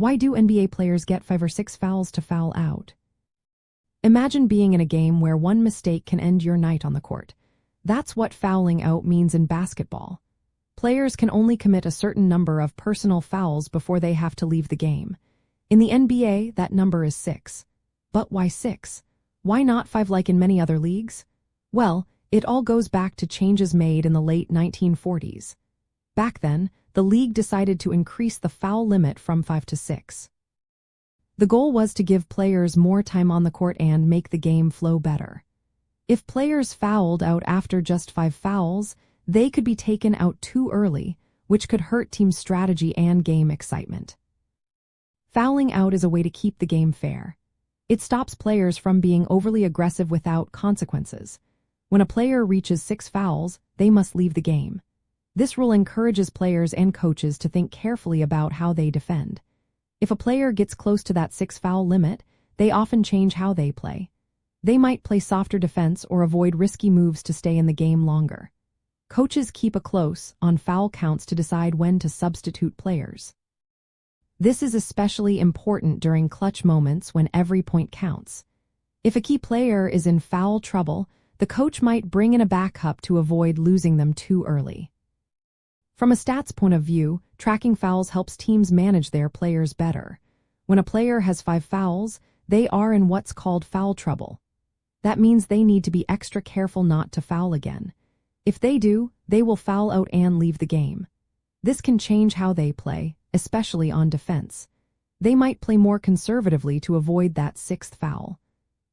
Why do NBA players get 5 or 6 fouls to foul out? Imagine being in a game where one mistake can end your night on the court. That's what fouling out means in basketball. Players can only commit a certain number of personal fouls before they have to leave the game. In the NBA, that number is 6. But why 6? Why not 5 like in many other leagues? Well, it all goes back to changes made in the late 1940s. Back then, the league decided to increase the foul limit from 5 to 6. The goal was to give players more time on the court and make the game flow better. If players fouled out after just 5 fouls, they could be taken out too early, which could hurt team strategy and game excitement. Fouling out is a way to keep the game fair. It stops players from being overly aggressive without consequences. When a player reaches 6 fouls, they must leave the game. This rule encourages players and coaches to think carefully about how they defend. If a player gets close to that 6 foul limit, they often change how they play. They might play softer defense or avoid risky moves to stay in the game longer. Coaches keep a close on foul counts to decide when to substitute players. This is especially important during clutch moments when every point counts. If a key player is in foul trouble, the coach might bring in a backup to avoid losing them too early. From a stats point of view, tracking fouls helps teams manage their players better. When a player has 5 fouls, they are in what's called foul trouble. That means they need to be extra careful not to foul again. If they do, they will foul out and leave the game. This can change how they play, especially on defense. They might play more conservatively to avoid that 6th foul.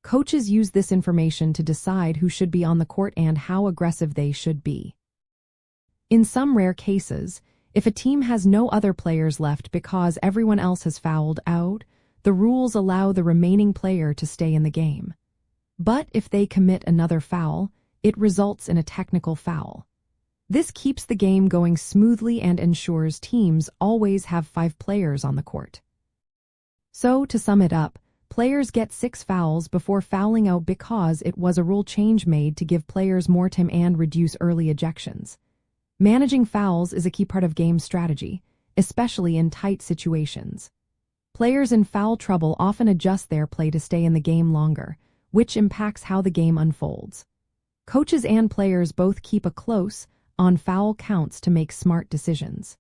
Coaches use this information to decide who should be on the court and how aggressive they should be. In some rare cases, if a team has no other players left because everyone else has fouled out, the rules allow the remaining player to stay in the game. But if they commit another foul, it results in a technical foul. This keeps the game going smoothly and ensures teams always have 5 players on the court. So, to sum it up, players get 6 fouls before fouling out because it was a rule change made to give players more time and reduce early ejections. Managing fouls is a key part of game strategy, especially in tight situations. Players in foul trouble often adjust their play to stay in the game longer, which impacts how the game unfolds. Coaches and players both keep a close on foul counts to make smart decisions.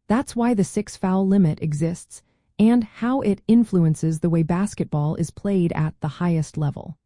That's why the 6 foul limit exists and how it influences the way basketball is played at the highest level.